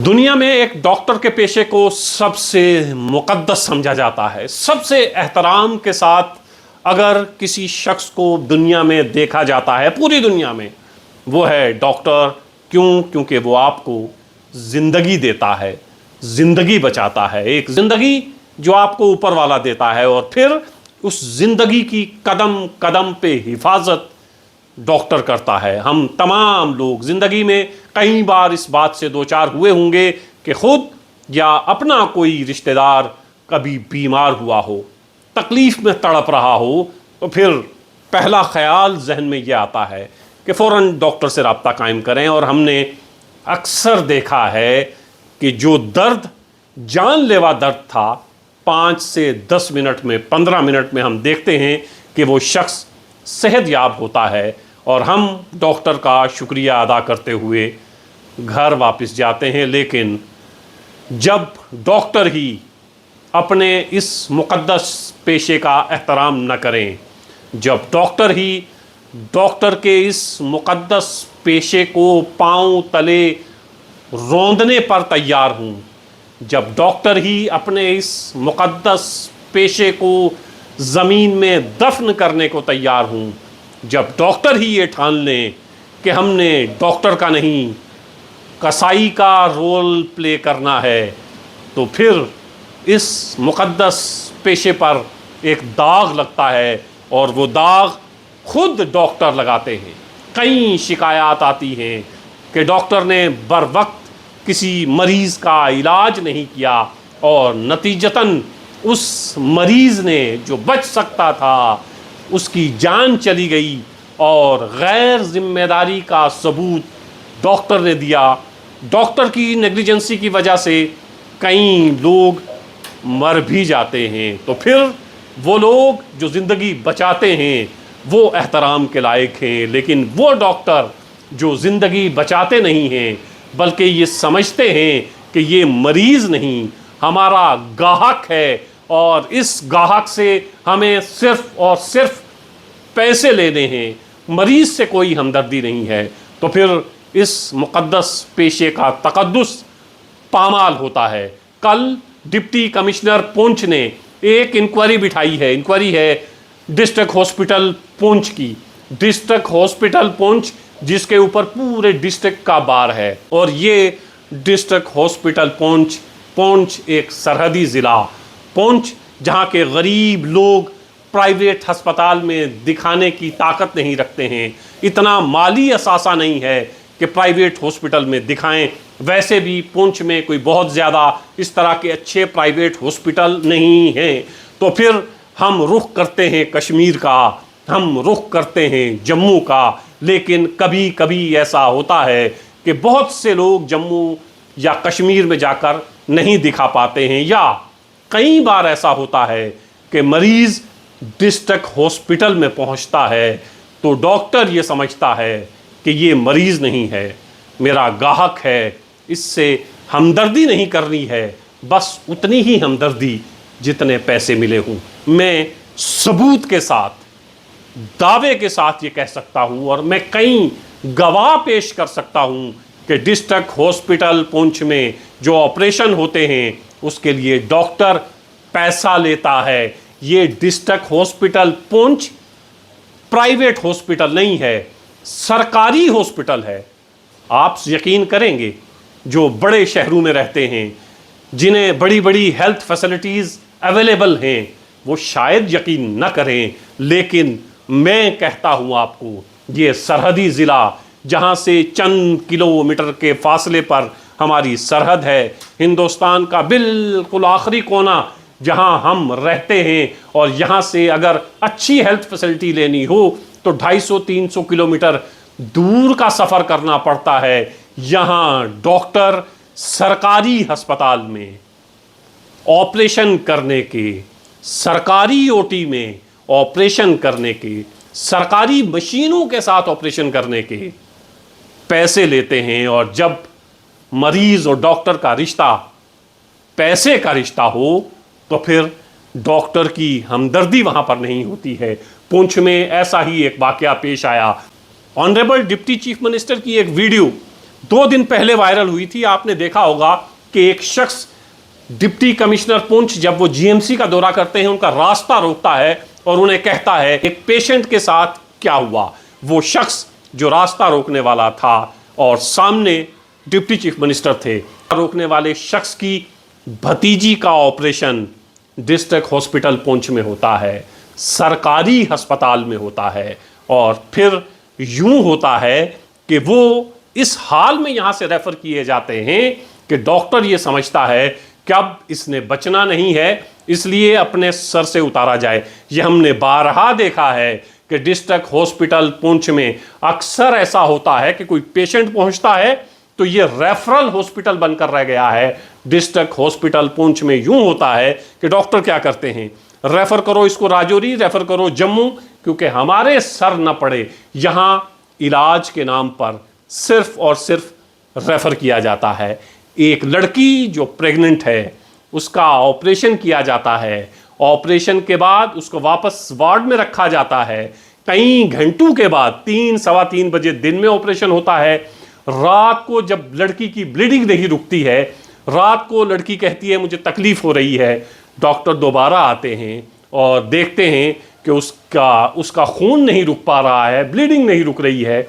दुनिया में एक डॉक्टर के पेशे को सबसे मुकद्दस समझा जाता है। सबसे एहतराम के साथ अगर किसी शख्स को दुनिया में देखा जाता है, पूरी दुनिया में, वो है डॉक्टर। क्यों? क्योंकि वो आपको ज़िंदगी देता है, ज़िंदगी बचाता है। एक ज़िंदगी जो आपको ऊपर वाला देता है और फिर उस ज़िंदगी की कदम कदम पे हिफाजत डॉक्टर करता है। हम तमाम लोग ज़िंदगी में कई बार इस बात से दो चार हुए होंगे कि खुद या अपना कोई रिश्तेदार कभी बीमार हुआ हो, तकलीफ़ में तड़प रहा हो, तो फिर पहला ख्याल जहन में ये आता है कि फ़ौरन डॉक्टर से रब्ता कायम करें। और हमने अक्सर देखा है कि जो दर्द जानलेवा दर्द था, 5 से 10 मिनट में, 15 मिनट में हम देखते हैं कि वो शख्स सेहतयाब होता है और हम डॉक्टर का शुक्रिया अदा करते हुए घर वापस जाते हैं। लेकिन जब डॉक्टर ही अपने इस मुक़द्दस पेशे का एहतराम न करें, जब डॉक्टर ही डॉक्टर के इस मुक़द्दस पेशे को पांव तले रौंदने पर तैयार हूँ, जब डॉक्टर ही अपने इस मुक़द्दस पेशे को ज़मीन में दफन करने को तैयार हूँ, जब डॉक्टर ही ये ठान लें कि हमने डॉक्टर का नहीं कसाई का रोल प्ले करना है, तो फिर इस मुक़द्दस पेशे पर एक दाग लगता है और वो दाग खुद डॉक्टर लगाते हैं। कई शिकायत आती हैं कि डॉक्टर ने बर वक्त किसी मरीज़ का इलाज नहीं किया और नतीजतन उस मरीज़ ने जो बच सकता था उसकी जान चली गई और गैर जिम्मेदारी का सबूत डॉक्टर ने दिया। डॉक्टर की नेग्लिजेंसी की वजह से कई लोग मर भी जाते हैं। तो फिर वो लोग जो ज़िंदगी बचाते हैं वो एहतराम के लायक हैं, लेकिन वो डॉक्टर जो ज़िंदगी बचाते नहीं हैं बल्कि ये समझते हैं कि ये मरीज़ नहीं, हमारा गाहक है और इस गाहक से हमें सिर्फ़ और सिर्फ पैसे लेने हैं, मरीज़ से कोई हमदर्दी नहीं है, तो फिर इस मुक़द्दस पेशे का तक़द्दुस पामाल होता है। कल डिप्टी कमिश्नर पुंछ ने एक इंक्वायरी बिठाई है। इंक्वायरी है डिस्ट्रिक्ट हॉस्पिटल पुंछ की। डिस्ट्रिक्ट हॉस्पिटल पुंछ जिसके ऊपर पूरे डिस्ट्रिक्ट का बार है, और ये डिस्ट्रिक्ट हॉस्पिटल पुंछ एक सरहदी ज़िला पुंछ, जहाँ के गरीब लोग प्राइवेट अस्पताल में दिखाने की ताकत नहीं रखते हैं, इतना माली असासा नहीं है कि प्राइवेट हॉस्पिटल में दिखाएं। वैसे भी पुंछ में कोई बहुत ज़्यादा इस तरह के अच्छे प्राइवेट हॉस्पिटल नहीं हैं। तो फिर हम रुख करते हैं कश्मीर का, हम रुख करते हैं जम्मू का। लेकिन कभी कभी ऐसा होता है कि बहुत से लोग जम्मू या कश्मीर में जाकर नहीं दिखा पाते हैं, या कई बार ऐसा होता है कि मरीज़ डिस्ट्रिक्ट हॉस्पिटल में पहुंचता है तो डॉक्टर ये समझता है कि ये मरीज़ नहीं है, मेरा गाहक है, इससे हमदर्दी नहीं करनी है, बस उतनी ही हमदर्दी जितने पैसे मिले हों। मैं सबूत के साथ, दावे के साथ ये कह सकता हूँ और मैं कई गवाह पेश कर सकता हूँ कि डिस्ट्रिक्ट हॉस्पिटल पुंछ में जो ऑपरेशन होते हैं उसके लिए डॉक्टर पैसा लेता है। ये district hospital Poonch private hospital नहीं है, सरकारी हॉस्पिटल है। आप यकीन करेंगे जो बड़े शहरों में रहते हैं, जिन्हें बड़ी बड़ी हेल्थ फैसिलिटीज़ अवेलेबल हैं, वो शायद यकीन न करें, लेकिन मैं कहता हूँ आपको, ये सरहदी ज़िला जहाँ से चंद किलोमीटर के फासले पर हमारी सरहद है, हिंदुस्तान का बिल्कुल आखिरी कोना जहाँ हम रहते हैं, और यहाँ से अगर अच्छी हेल्थ फैसिलिटी लेनी हो तो 250-300 किलोमीटर दूर का सफ़र करना पड़ता है। यहाँ डॉक्टर सरकारी अस्पताल में ऑपरेशन करने के, सरकारी ओटी में ऑपरेशन करने के, सरकारी मशीनों के साथ ऑपरेशन करने के पैसे लेते हैं। और जब मरीज़ और डॉक्टर का रिश्ता पैसे का रिश्ता हो तो फिर डॉक्टर की हमदर्दी वहाँ पर नहीं होती है। पुंछ में ऐसा ही एक वाक़या पेश आया। ऑनरेबल डिप्टी चीफ मिनिस्टर की एक वीडियो 2 दिन पहले वायरल हुई थी। आपने देखा होगा कि एक शख्स डिप्टी कमिश्नर पुंछ जब वो जीएमसी का दौरा करते हैं, उनका रास्ता रोकता है और उन्हें कहता है एक पेशेंट के साथ क्या हुआ। वो शख्स जो रास्ता रोकने वाला था और सामने डिप्टी चीफ मिनिस्टर थे, रोकने वाले शख्स की भतीजी का ऑपरेशन डिस्ट्रिक्ट हॉस्पिटल पुंछ में होता है, सरकारी अस्पताल में होता है, और फिर यूं होता है कि वो इस हाल में यहां से रेफर किए जाते हैं कि डॉक्टर ये समझता है कि अब इसने बचना नहीं है, इसलिए अपने सर से उतारा जाए। ये हमने बारहा देखा है कि डिस्ट्रिक्ट हॉस्पिटल पुंछ में अक्सर ऐसा होता है कि कोई पेशेंट पहुंचता है तो ये रेफरल हॉस्पिटल बनकर रह गया है। डिस्ट्रिक्ट हॉस्पिटल पुंछ में यूं होता है कि डॉक्टर क्या करते हैं, रेफर करो इसको राजौरी, रेफर करो जम्मू, क्योंकि हमारे सर न पड़े। यहां इलाज के नाम पर सिर्फ और सिर्फ रेफर किया जाता है। एक लड़की जो प्रेग्नेंट है उसका ऑपरेशन किया जाता है, ऑपरेशन के बाद उसको वापस वार्ड में रखा जाता है। कई घंटों के बाद 3 सवा 3 बजे दिन में ऑपरेशन होता है। रात को जब लड़की की ब्लीडिंग नहीं रुकती है, रात को लड़की कहती है मुझे तकलीफ हो रही है, डॉक्टर दोबारा आते हैं और देखते हैं कि उसका खून नहीं रुक पा रहा है, ब्लीडिंग नहीं रुक रही है।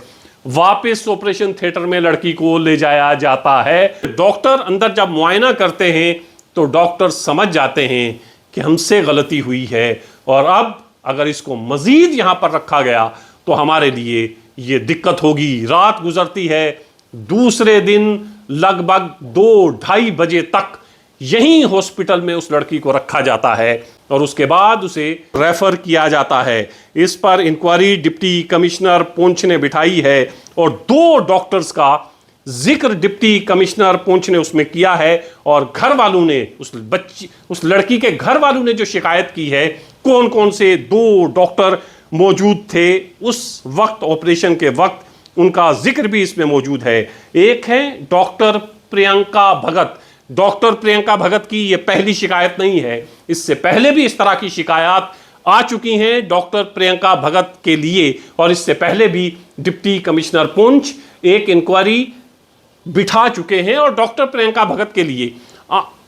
वापस ऑपरेशन थिएटर में लड़की को ले जाया जाता है। डॉक्टर अंदर जब मुआयना करते हैं तो डॉक्टर समझ जाते हैं कि हमसे गलती हुई है और अब अगर इसको मजीद यहां पर रखा गया तो हमारे लिए ये दिक्कत होगी। रात गुजरती है। दूसरे दिन लगभग 2-2:30 बजे तक यहीं हॉस्पिटल में उस लड़की को रखा जाता है और उसके बाद उसे रेफर किया जाता है। इस पर इंक्वायरी डिप्टी कमिश्नर पुंछ ने बिठाई है और 2 डॉक्टर्स का जिक्र डिप्टी कमिश्नर पुंछ ने उसमें किया है और घर वालों ने उस लड़की के घर वालों ने जो शिकायत की है, कौन कौन से 2 डॉक्टर मौजूद थे उस वक्त, ऑपरेशन के वक्त, उनका जिक्र भी इसमें मौजूद है। एक है डॉक्टर प्रियंका भगत। डॉक्टर प्रियंका भगत की यह पहली शिकायत नहीं है, इससे पहले भी इस तरह की शिकायत आ चुकी हैं डॉक्टर प्रियंका भगत के लिए और इससे पहले भी डिप्टी कमिश्नर पुंछ एक इंक्वायरी बिठा चुके हैं और डॉक्टर प्रियंका भगत के लिए।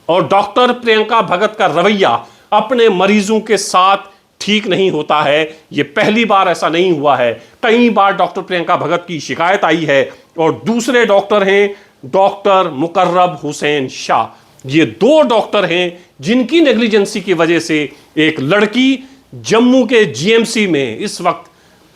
और डॉक्टर प्रियंका भगत का रवैया अपने मरीजों के साथ ठीक नहीं होता है। यह पहली बार ऐसा नहीं हुआ है, कई बार डॉक्टर प्रियंका भगत की शिकायत आई है। और दूसरे डॉक्टर हैं डॉक्टर मुकर्रब हुसैन शाह। ये 2 डॉक्टर हैं जिनकी नेग्लिजेंसी की वजह से एक लड़की जम्मू के जीएमसी में इस वक्त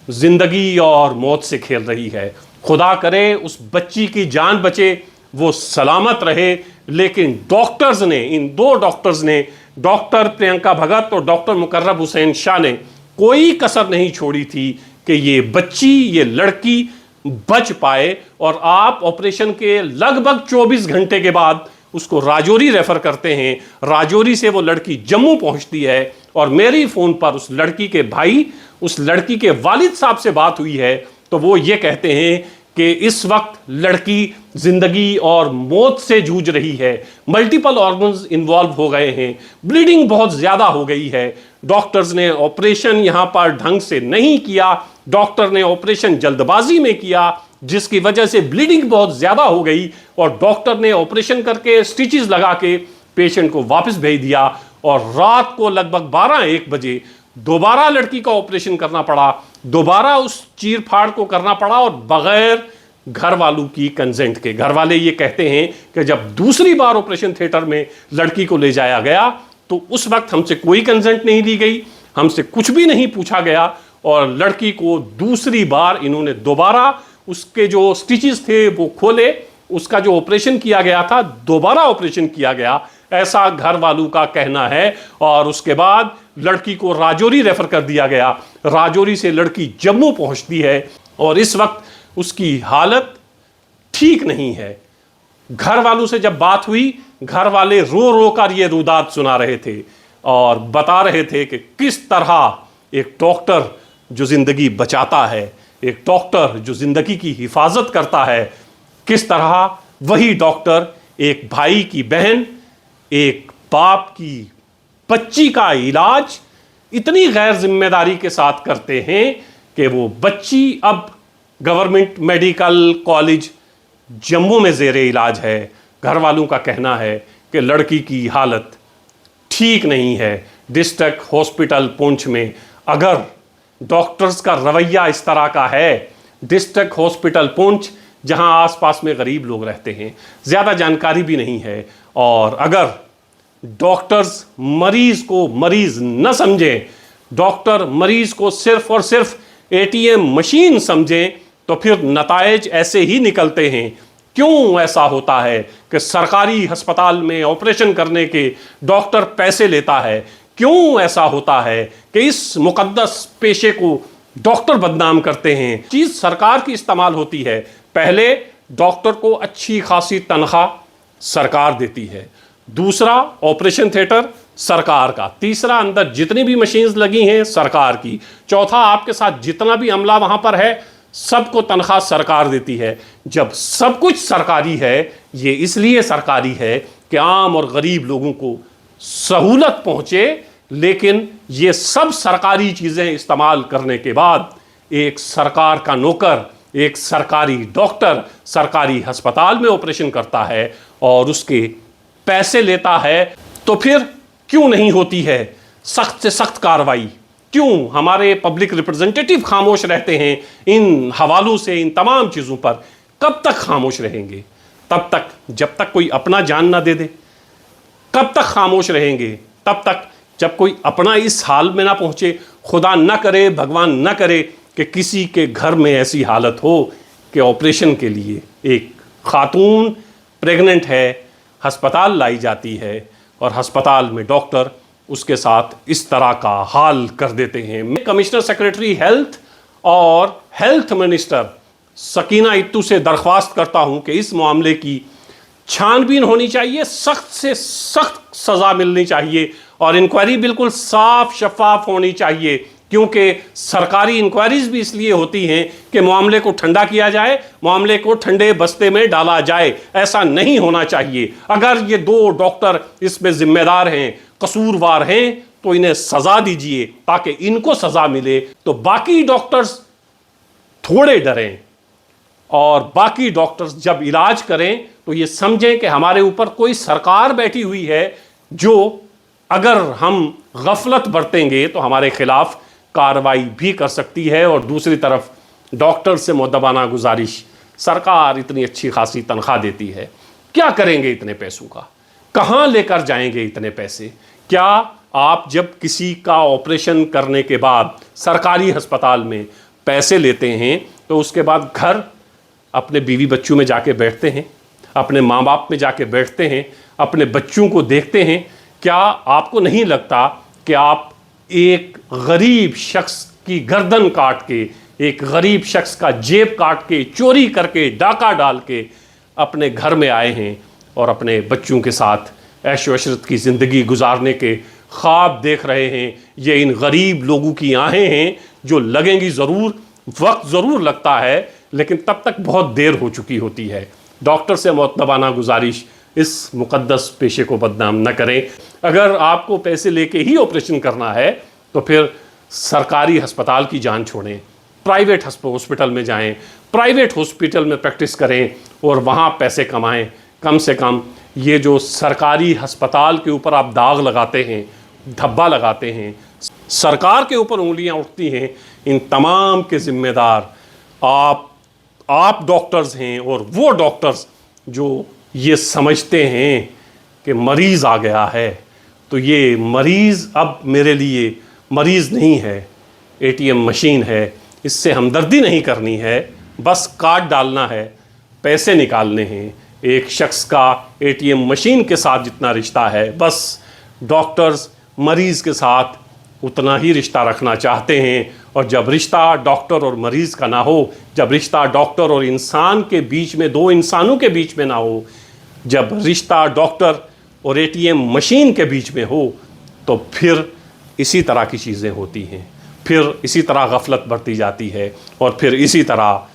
जिंदगी और मौत से खेल रही है। खुदा करे उस बच्ची की जान बचे, वो सलामत रहे, लेकिन डॉक्टर्स ने, इन 2 डॉक्टर्स ने, डॉक्टर प्रियंका भगत और डॉक्टर मुकर्रब हुसैन शाह ने कोई कसर नहीं छोड़ी थी कि ये बच्ची, ये लड़की बच पाए। और आप ऑपरेशन के लगभग 24 घंटे के बाद उसको राजौरी रेफर करते हैं। राजौरी से वो लड़की जम्मू पहुंचती है और मेरी फोन पर उस लड़की के भाई, उस लड़की के वालिद साहब से बात हुई है तो वो ये कहते हैं कि इस वक्त लड़की जिंदगी और मौत से जूझ रही है। मल्टीपल ऑर्गन्स इन्वॉल्व हो गए हैं, ब्लीडिंग बहुत ज्यादा हो गई है। डॉक्टर्स ने ऑपरेशन यहां पर ढंग से नहीं किया, डॉक्टर ने ऑपरेशन जल्दबाजी में किया जिसकी वजह से ब्लीडिंग बहुत ज्यादा हो गई और डॉक्टर ने ऑपरेशन करके स्टिचेस लगा के पेशेंट को वापस भेज दिया और रात को लगभग 12-1 बजे दोबारा लड़की का ऑपरेशन करना पड़ा, दोबारा उस चीर फाड़ को करना पड़ा और बगैर घर वालों की कंसेंट के। घर वाले ये कहते हैं कि जब दूसरी बार ऑपरेशन थिएटर में लड़की को ले जाया गया तो उस वक्त हमसे कोई कंसेंट नहीं दी गई, हमसे कुछ भी नहीं पूछा गया और लड़की को दूसरी बार इन्होंने दोबारा उसके जो स्टिचेस थे वो खोले, उसका जो ऑपरेशन किया गया था दोबारा ऑपरेशन किया गया, ऐसा घर वालों का कहना है। और उसके बाद लड़की को राजौरी रेफर कर दिया गया। राजौरी से लड़की जम्मू पहुंचती है और इस वक्त उसकी हालत ठीक नहीं है। घर वालों से जब बात हुई, घर वाले रो रो कर ये रुदात सुना रहे थे और बता रहे थे कि किस तरह एक डॉक्टर जो जिंदगी बचाता है, एक डॉक्टर जो जिंदगी की हिफाजत करता है, किस तरह वही डॉक्टर एक भाई की बहन, एक बाप की बच्ची का इलाज इतनी गैर जिम्मेदारी के साथ करते हैं कि वो बच्ची अब गवर्नमेंट मेडिकल कॉलेज जम्मू में ज़ेरे इलाज है। घर वालों का कहना है कि लड़की की हालत ठीक नहीं है। डिस्ट्रिक्ट हॉस्पिटल पुंछ में अगर डॉक्टर्स का रवैया इस तरह का है, डिस्ट्रिक्ट हॉस्पिटल पुंछ जहां आसपास में गरीब लोग रहते हैं, ज़्यादा जानकारी भी नहीं है, और अगर डॉक्टर्स मरीज को मरीज न समझें, डॉक्टर मरीज को सिर्फ और सिर्फ एटीएम मशीन समझें, तो फिर नतायज ऐसे ही निकलते हैं। क्यों ऐसा होता है कि सरकारी अस्पताल में ऑपरेशन करने के डॉक्टर पैसे लेता है? क्यों ऐसा होता है कि इस मुकद्दस पेशे को डॉक्टर बदनाम करते हैं? चीज़ सरकार की इस्तेमाल होती है। पहले डॉक्टर को अच्छी खासी तनख्वाह सरकार देती है, दूसरा ऑपरेशन थिएटर सरकार का, तीसरा अंदर जितनी भी मशीन्स लगी हैं सरकार की, चौथा आपके साथ जितना भी अमला वहां पर है सबको तनख्वाह सरकार देती है। जब सब कुछ सरकारी है, ये इसलिए सरकारी है कि आम और गरीब लोगों को सहूलत पहुंचे, लेकिन ये सब सरकारी चीज़ें इस्तेमाल करने के बाद एक सरकार का नौकर, एक सरकारी डॉक्टर सरकारी अस्पताल में ऑपरेशन करता है और उसके पैसे लेता है, तो फिर क्यों नहीं होती है सख्त से सख्त कार्रवाई? क्यों हमारे पब्लिक रिप्रेजेंटेटिव खामोश रहते हैं इन हवालों से, इन तमाम चीज़ों पर? कब तक खामोश रहेंगे? तब तक जब तक कोई अपना जान ना दे दे। कब तक खामोश रहेंगे? तब तक जब कोई अपना इस हाल में ना पहुंचे। खुदा ना करे, भगवान ना करे कि किसी के घर में ऐसी हालत हो कि ऑपरेशन के लिए एक खातून प्रेग्नेंट है, अस्पताल लाई जाती है और अस्पताल में डॉक्टर उसके साथ इस तरह का हाल कर देते हैं। मैं कमिश्नर सेक्रेटरी हेल्थ और हेल्थ मिनिस्टर सकीना इत्तू से दरख्वास्त करता हूं कि इस मामले की छानबीन होनी चाहिए, सख्त से सख्त सज़ा मिलनी चाहिए और इंक्वायरी बिल्कुल साफ शफाफ होनी चाहिए, क्योंकि सरकारी इंक्वायरीज भी इसलिए होती हैं कि मामले को ठंडा किया जाए, मामले को ठंडे बस्ते में डाला जाए। ऐसा नहीं होना चाहिए। अगर ये दो डॉक्टर इसमें जिम्मेदार हैं, कसूरवार हैं, तो इन्हें सज़ा दीजिए ताकि इनको सज़ा मिले तो बाकी डॉक्टर्स थोड़े डरें और बाकी डॉक्टर्स जब इलाज करें तो ये समझें कि हमारे ऊपर कोई सरकार बैठी हुई है जो अगर हम गफलत बरतेंगे तो हमारे खिलाफ कार्रवाई भी कर सकती है। और दूसरी तरफ डॉक्टर से मुद्दबाना गुजारिश, सरकार इतनी अच्छी खासी तनख्वाह देती है, क्या करेंगे इतने पैसों का? कहाँ लेकर जाएंगे इतने पैसे? क्या आप जब किसी का ऑपरेशन करने के बाद सरकारी अस्पताल में पैसे लेते हैं तो उसके बाद घर अपने बीवी बच्चों में जाके बैठते हैं, अपने माँ बाप में जाके बैठते हैं, अपने बच्चों को देखते हैं? क्या आपको नहीं लगता कि आप एक गरीब शख्स की गर्दन काट के, एक गरीब शख्स का जेब काट के, चोरी करके, डाका डाल के अपने घर में आए हैं और अपने बच्चों के साथ ऐश व इशरत की ज़िंदगी गुजारने के ख्वाब देख रहे हैं? ये इन गरीब लोगों की आहें हैं जो लगेंगी ज़रूर, वक्त ज़रूर लगता है, लेकिन तब तक बहुत देर हो चुकी होती है। डॉक्टर से मुअत्तबाना गुजारिश, इस मुक़द्दस पेशे को बदनाम न करें। अगर आपको पैसे लेके ही ऑपरेशन करना है तो फिर सरकारी अस्पताल की जान छोड़ें, प्राइवेट हॉस्पिटल में जाएं, प्राइवेट हॉस्पिटल में प्रैक्टिस करें और वहाँ पैसे कमाएं। कम से कम ये जो सरकारी अस्पताल के ऊपर आप दाग लगाते हैं, धब्बा लगाते हैं, सरकार के ऊपर उंगलियां उठती हैं, इन तमाम के ज़िम्मेदार आप डॉक्टर्स हैं और वो डॉक्टर्स जो ये समझते हैं कि मरीज़ आ गया है तो ये मरीज़ अब मेरे लिए मरीज़ नहीं है, एटीएम मशीन है, इससे हमदर्दी नहीं करनी है, बस कार्ड डालना है, पैसे निकालने हैं। एक शख्स का एटीएम मशीन के साथ जितना रिश्ता है, बस डॉक्टर्स मरीज़ के साथ उतना ही रिश्ता रखना चाहते हैं। और जब रिश्ता डॉक्टर और मरीज़ का ना हो, जब रिश्ता डॉक्टर और इंसान के बीच में, दो इंसानों के बीच में ना हो, जब रिश्ता डॉक्टर और एटीएम मशीन के बीच में हो, तो फिर इसी तरह की चीज़ें होती हैं, फिर इसी तरह गफलत बढ़ती जाती है और फिर इसी तरह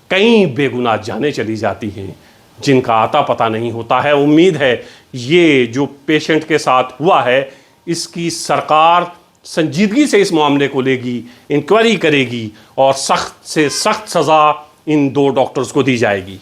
कई बेगुनाह जानें चली जाती हैं जिनका आता पता नहीं होता है। उम्मीद है ये जो पेशेंट के साथ हुआ है इसकी सरकार संजीदगी से इस मामले को लेगी, इंक्वायरी करेगी और सख्त से सख्त सज़ा इन दो डॉक्टर्स को दी जाएगी।